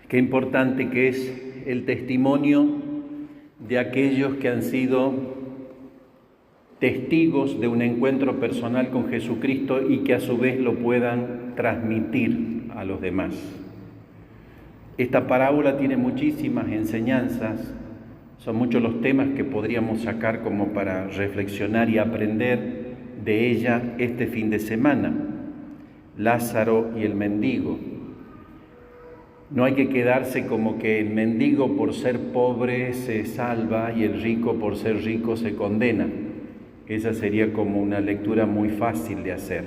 Qué importante que es el testimonio de aquellos que han sido testigos de un encuentro personal con Jesucristo y que a su vez lo puedan transmitir a los demás. Esta parábola tiene muchísimas enseñanzas, son muchos los temas que podríamos sacar como para reflexionar y aprender de ella este fin de semana. Lázaro y el mendigo. No hay que quedarse como que el mendigo por ser pobre se salva y el rico por ser rico se condena. Esa sería como una lectura muy fácil de hacer.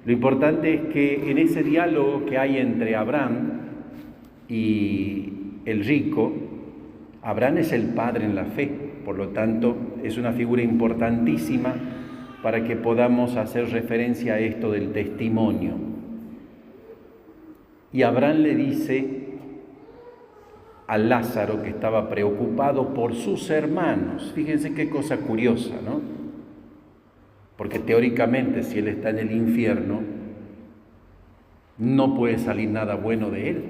Lo importante es que en ese diálogo que hay entre Abraham y el rico, Abraham es el padre en la fe, por lo tanto es una figura importantísima para que podamos hacer referencia a esto del testimonio. Y Abraham le dice a Lázaro, que estaba preocupado por sus hermanos. Fíjense qué cosa curiosa, ¿no? Porque teóricamente, si él está en el infierno, no puede salir nada bueno de él.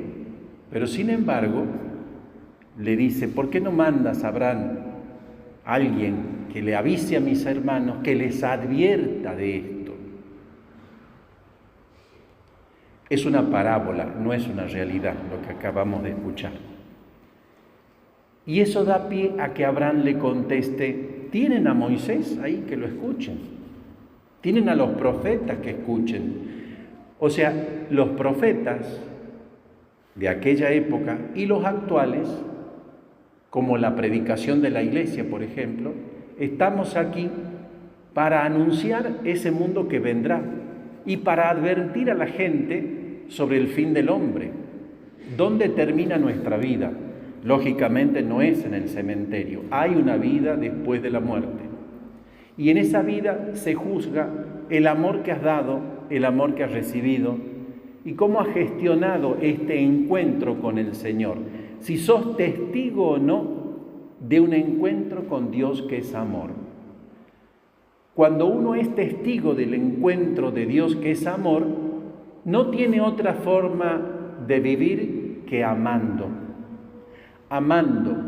Pero sin embargo, le dice, ¿por qué no mandas, Abraham, a alguien que le avise a mis hermanos, que les advierta de esto? Es una parábola, no es una realidad lo que acabamos de escuchar. Y eso da pie a que Abraham le conteste, ¿tienen a Moisés ahí que lo escuchen? ¿Tienen a los profetas que escuchen? O sea, los profetas de aquella época y los actuales, como la predicación de la iglesia, por ejemplo, estamos aquí para anunciar ese mundo que vendrá y para advertir a la gente sobre el fin del hombre. ¿Dónde termina nuestra vida? Lógicamente no es en el cementerio, hay una vida después de la muerte. Y en esa vida se juzga el amor que has dado, el amor que has recibido y cómo has gestionado este encuentro con el Señor. Si sos testigo o no de un encuentro con Dios que es amor. Cuando uno es testigo del encuentro de Dios que es amor, no tiene otra forma de vivir que amando,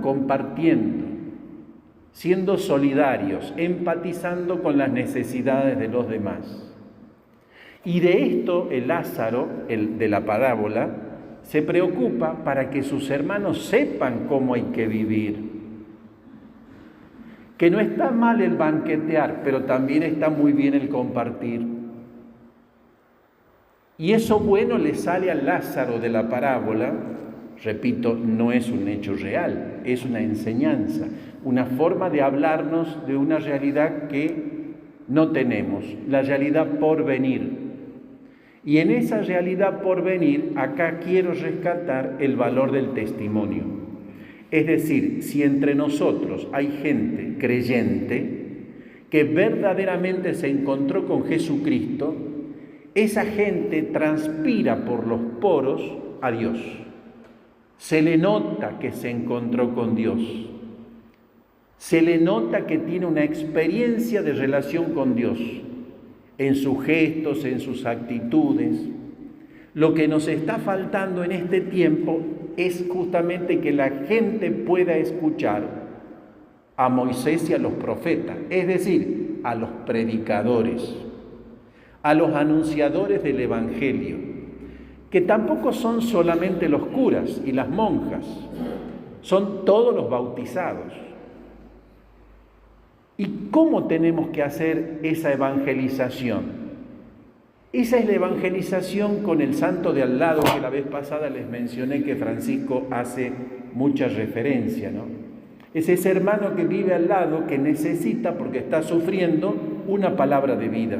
compartiendo, siendo solidarios, empatizando con las necesidades de los demás. Y de esto el Lázaro, el de la parábola, se preocupa para que sus hermanos sepan cómo hay que vivir. Que no está mal el banquetear, pero también está muy bien el compartir. Y eso bueno le sale al Lázaro de la parábola. Repito, no es un hecho real, es una enseñanza, una forma de hablarnos de una realidad que no tenemos, la realidad por venir. Y en esa realidad por venir, acá quiero rescatar el valor del testimonio. Es decir, si entre nosotros hay gente creyente que verdaderamente se encontró con Jesucristo, esa gente transpira por los poros a Dios. Se le nota que se encontró con Dios. Se le nota que tiene una experiencia de relación con Dios, en sus gestos, en sus actitudes. Lo que nos está faltando en este tiempo es justamente que la gente pueda escuchar a Moisés y a los profetas, es decir, a los predicadores, a los anunciadores del Evangelio, que tampoco son solamente los curas y las monjas, son todos los bautizados. ¿Y cómo tenemos que hacer esa evangelización? Esa es la evangelización con el santo de al lado, que la vez pasada les mencioné que Francisco hace mucha referencia, ¿no? Es ese hermano que vive al lado, que necesita, porque está sufriendo, una palabra de vida.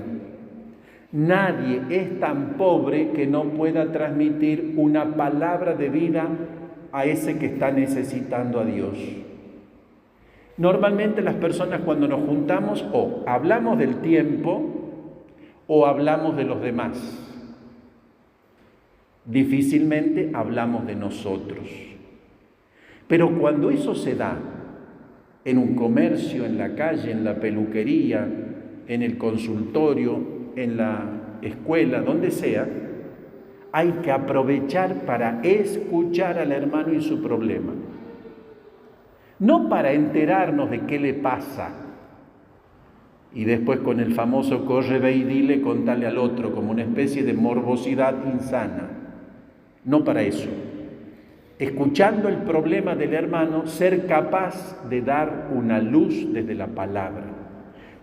Nadie es tan pobre que no pueda transmitir una palabra de vida a ese que está necesitando a Dios. Normalmente las personas cuando nos juntamos o hablamos del tiempo o hablamos de los demás. Difícilmente hablamos de nosotros. Pero cuando eso se da en un comercio, en la calle, en la peluquería, en el consultorio, en la escuela, donde sea, Hay que aprovechar para escuchar al hermano y su problema. No para enterarnos de qué le pasa y después con el famoso corre, ve y dile, contale al otro, como una especie de morbosidad insana. No para eso. Escuchando el problema del hermano, ser capaz de dar una luz desde la palabra.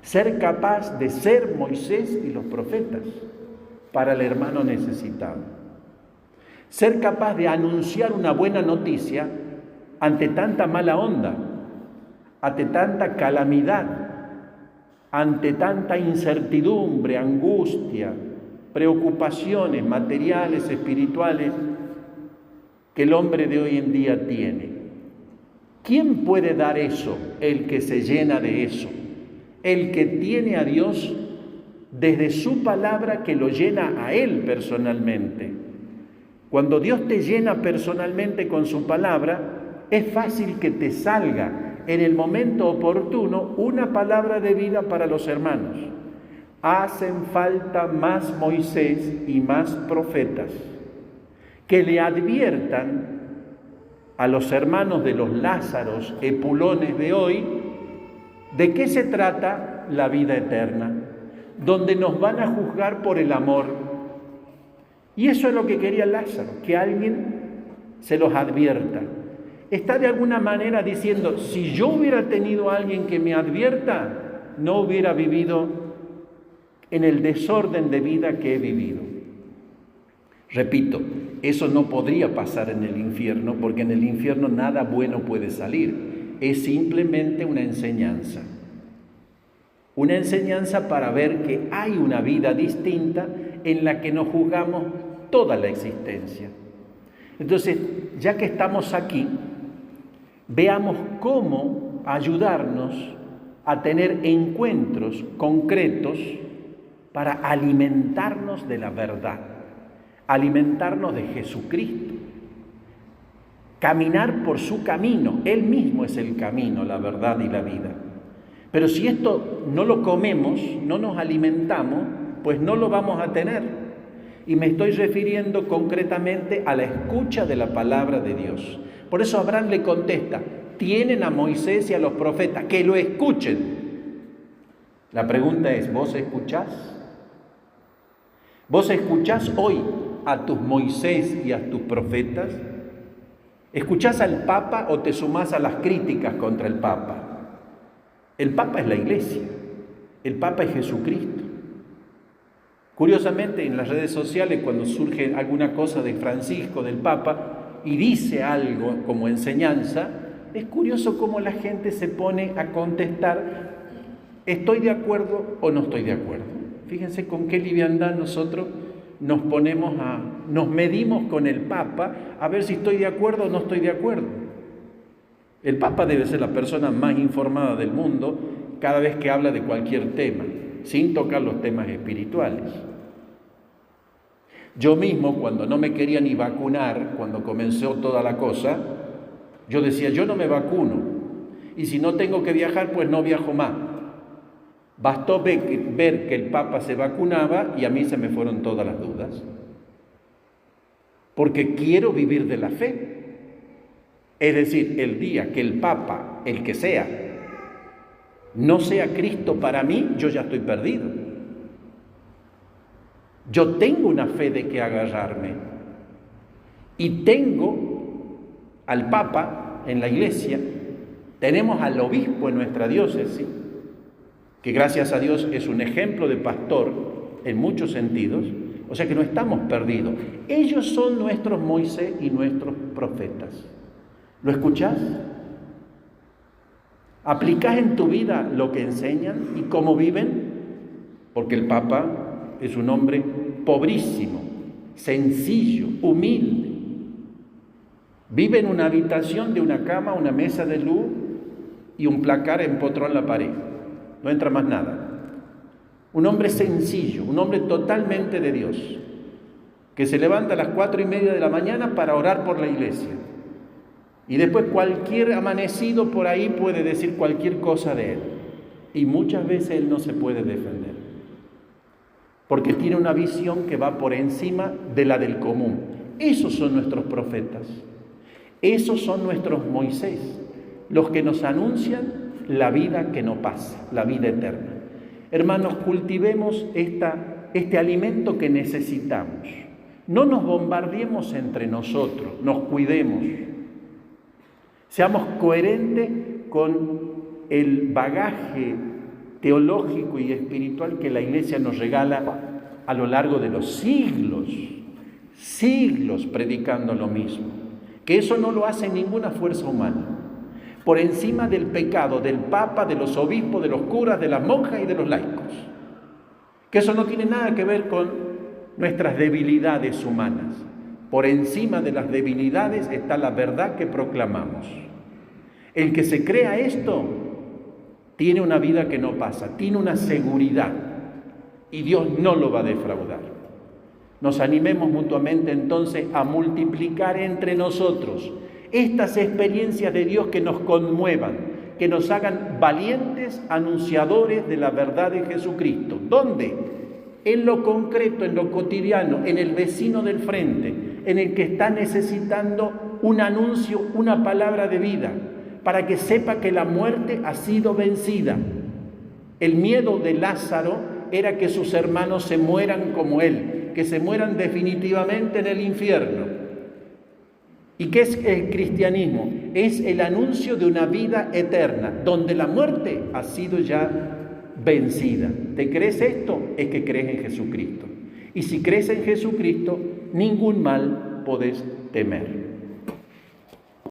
Ser capaz de ser Moisés y los profetas para el hermano necesitado. Ser capaz de anunciar una buena noticia ante tanta mala onda, ante tanta calamidad, ante tanta incertidumbre, angustia, preocupaciones materiales, espirituales que el hombre de hoy en día tiene. ¿Quién puede dar eso? El que se llena de eso, el que tiene a Dios desde su palabra que lo llena a él personalmente. Cuando Dios te llena personalmente con su palabra, es fácil que te salga en el momento oportuno una palabra de vida para los hermanos. Hacen falta más Moisés y más profetas que le adviertan a los hermanos de los Lázaros, epulones de hoy, de qué se trata la vida eterna, donde nos van a juzgar por el amor. Y eso es lo que quería Lázaro, que alguien se los advierta. Está de alguna manera diciendo, si yo hubiera tenido a alguien que me advierta, no hubiera vivido en el desorden de vida que he vivido. Repito, eso no podría pasar en el infierno, porque en el infierno nada bueno puede salir. Es simplemente una enseñanza. Una enseñanza para ver que hay una vida distinta en la que nos juzgamos toda la existencia. Entonces, ya que estamos aquí, veamos cómo ayudarnos a tener encuentros concretos para alimentarnos de la verdad, alimentarnos de Jesucristo, caminar por su camino. Él mismo es el camino, la verdad y la vida. Pero si esto no lo comemos, no nos alimentamos, pues no lo vamos a tener. Y me estoy refiriendo concretamente a la escucha de la palabra de Dios. Por eso Abraham le contesta, tienen a Moisés y a los profetas, que lo escuchen. La pregunta es, ¿vos escuchás? ¿Vos escuchás hoy a tus Moisés y a tus profetas? ¿Escuchás al Papa o te sumás a las críticas contra el Papa? El Papa es la Iglesia, el Papa es Jesucristo. Curiosamente, en las redes sociales, cuando surge alguna cosa de Francisco, del Papa, y dice algo como enseñanza, es curioso cómo la gente se pone a contestar, ¿estoy de acuerdo o no estoy de acuerdo? Fíjense con qué liviandad nosotros nos medimos con el Papa a ver si estoy de acuerdo o no estoy de acuerdo. El Papa debe ser la persona más informada del mundo cada vez que habla de cualquier tema, sin tocar los temas espirituales. Yo mismo, cuando no me quería ni vacunar, cuando comenzó toda la cosa, yo decía, yo no me vacuno, y si no tengo que viajar, pues no viajo más. Bastó ver que el Papa se vacunaba y a mí se me fueron todas las dudas. Porque quiero vivir de la fe. Es decir, el día que el Papa, el que sea, no sea Cristo para mí, yo ya estoy perdido. Yo tengo una fe de que agarrarme. Y tengo al Papa en la Iglesia, tenemos al obispo en nuestra diócesis, que gracias a Dios es un ejemplo de pastor en muchos sentidos, o sea que no estamos perdidos. Ellos son nuestros Moisés y nuestros profetas. ¿Lo escuchás? ¿Aplicás en tu vida lo que enseñan y cómo viven? Porque el Papa es un hombre pobrísimo, sencillo, humilde. Vive en una habitación de una cama, una mesa de luz y un placar empotrado en la pared. No entra más nada. Un hombre sencillo, un hombre totalmente de Dios, que se levanta a las 4:30 de la mañana para orar por la iglesia. Y después cualquier amanecido por ahí puede decir cualquier cosa de él. Y muchas veces él no se puede defender. porque tiene una visión que va por encima de la del común. Esos son nuestros profetas, esos son nuestros Moisés, los que nos anuncian la vida que no pasa, la vida eterna. Hermanos, cultivemos este alimento que necesitamos. No nos bombardeemos entre nosotros, nos cuidemos. Seamos coherentes con el bagaje teológico y espiritual que la Iglesia nos regala a lo largo de los siglos predicando lo mismo. Que eso no lo hace ninguna fuerza humana. Por encima del pecado del Papa, de los obispos, de los curas, de las monjas y de los laicos. Que eso no tiene nada que ver con nuestras debilidades humanas. Por encima de las debilidades está la verdad que proclamamos. El que se crea esto tiene una vida que no pasa, tiene una seguridad y Dios no lo va a defraudar. Nos animemos mutuamente entonces a multiplicar entre nosotros estas experiencias de Dios que nos conmuevan, que nos hagan valientes anunciadores de la verdad de Jesucristo. ¿Dónde? En lo concreto, en lo cotidiano, en el vecino del frente, en el que está necesitando un anuncio, una palabra de vida, para que sepa que la muerte ha sido vencida. El miedo de Lázaro era que sus hermanos se mueran como él, que se mueran definitivamente en el infierno. ¿Y qué es el cristianismo? Es el anuncio de una vida eterna, donde la muerte ha sido ya vencida. ¿Te crees esto? Es que crees en Jesucristo. Y si crees en Jesucristo, ningún mal podés temer.